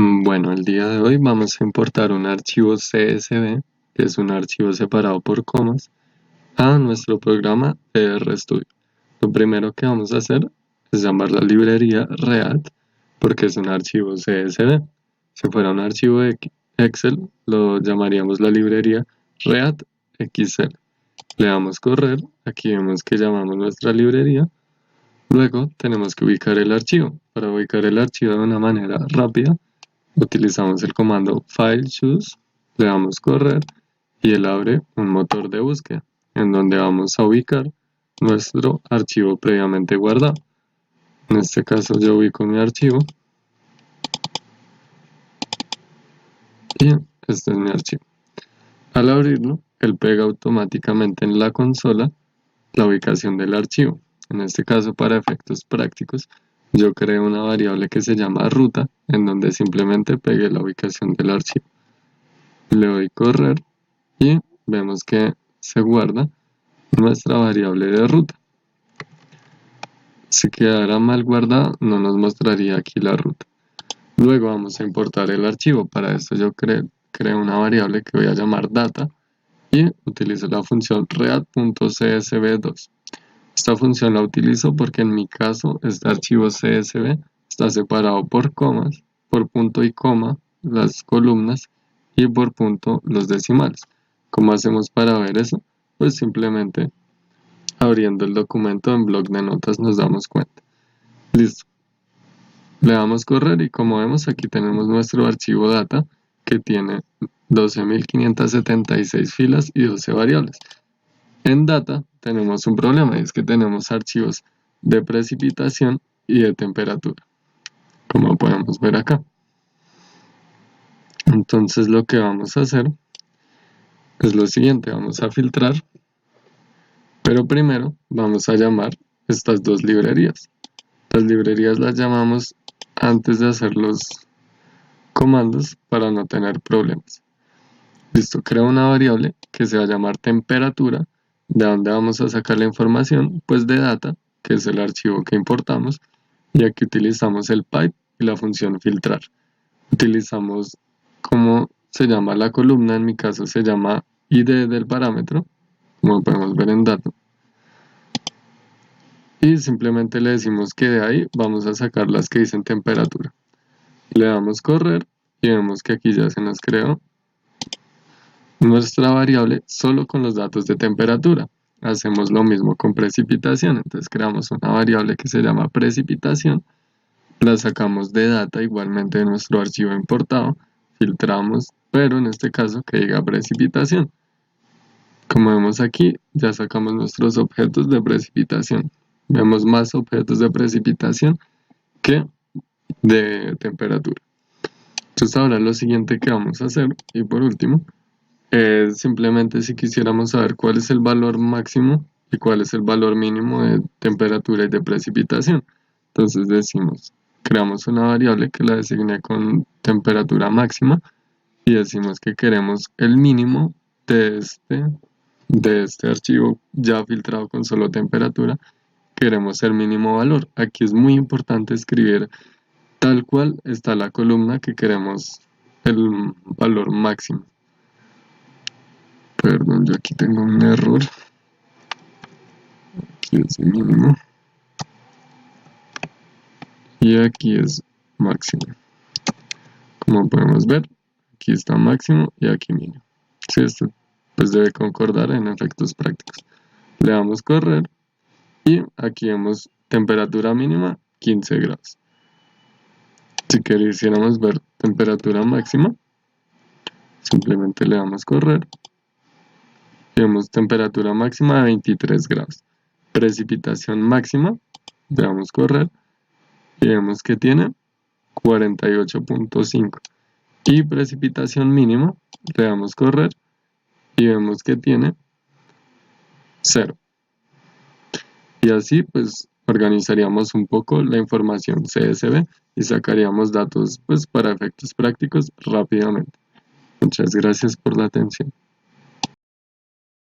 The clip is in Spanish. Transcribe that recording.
Bueno, el día de hoy vamos a importar un archivo CSV, que es un archivo separado por comas, a nuestro programa de RStudio. Lo primero que vamos a hacer es llamar la librería read, porque es un archivo CSV. Si fuera un archivo de Excel, lo llamaríamos la librería read.xl. Le damos correr, aquí vemos que llamamos nuestra librería. Luego tenemos que ubicar el archivo. Para ubicar el archivo de una manera rápida, utilizamos el comando fileChoose, le damos correr y él abre un motor de búsqueda en donde vamos a ubicar nuestro archivo previamente guardado. En este caso yo ubico mi archivo y este es mi archivo. Al abrirlo, él pega automáticamente en la consola la ubicación del archivo. En este caso, para efectos prácticos, yo creo una variable que se llama ruta, en donde simplemente pegue la ubicación del archivo. Le doy correr y vemos que se guarda nuestra variable de ruta. Si quedara mal guardada, no nos mostraría aquí la ruta. Luego vamos a importar el archivo. Para esto yo creo una variable que voy a llamar data y utilizo la función read.csv2. Esta función la utilizo porque en mi caso este archivo CSV está separado por comas, por punto y coma las columnas y por punto los decimales. ¿Cómo hacemos para ver eso? Pues simplemente abriendo el documento en bloc de notas nos damos cuenta. Listo. Le damos correr y como vemos aquí tenemos nuestro archivo data que tiene 12.576 filas y 12 variables. En data tenemos un problema y es que tenemos archivos de precipitación y de temperatura, como podemos ver acá. Entonces lo que vamos a hacer es lo siguiente, vamos a filtrar, pero primero vamos a llamar estas dos librerías. Las librerías las llamamos antes de hacer los comandos para no tener problemas. Listo, crea una variable que se va a llamar temperatura. ¿De dónde vamos a sacar la información? Pues de data, que es el archivo que importamos, y aquí utilizamos el pipe y la función filtrar. Utilizamos como se llama la columna, en mi caso se llama ID del parámetro, como podemos ver en data. Y simplemente le decimos que de ahí vamos a sacar las que dicen temperatura. Le damos correr y vemos que aquí ya se nos creó nuestra variable solo con los datos de temperatura. Hacemos lo mismo con precipitación, entonces creamos una variable que se llama precipitación, la sacamos de data igualmente de nuestro archivo importado, filtramos, pero en este caso que diga precipitación. Como vemos aquí, ya sacamos nuestros objetos de precipitación. Vemos más objetos de precipitación que de temperatura. Entonces ahora lo siguiente que vamos a hacer, y por último, simplemente si quisiéramos saber cuál es el valor máximo y cuál es el valor mínimo de temperatura y de precipitación. Entonces decimos, creamos una variable que la designé con temperatura máxima y decimos que queremos el mínimo de este archivo ya filtrado con solo temperatura. Queremos el mínimo valor. Aquí es muy importante escribir tal cual está la columna que queremos el valor máximo. Perdón, yo aquí tengo un error. Aquí es mínimo. Y aquí es máximo. Como podemos ver, aquí está máximo y aquí mínimo. Si esto pues debe concordar en efectos prácticos. Le damos correr y aquí vemos temperatura mínima 15 grados. Si quisiéramos ver temperatura máxima, simplemente le damos correr. Vemos temperatura máxima de 23 grados. Precipitación máxima, le damos correr y vemos que tiene 48.5. Y precipitación mínima, le damos correr y vemos que tiene 0. Y así pues organizaríamos un poco la información CSV y sacaríamos datos pues para efectos prácticos rápidamente. Muchas gracias por la atención.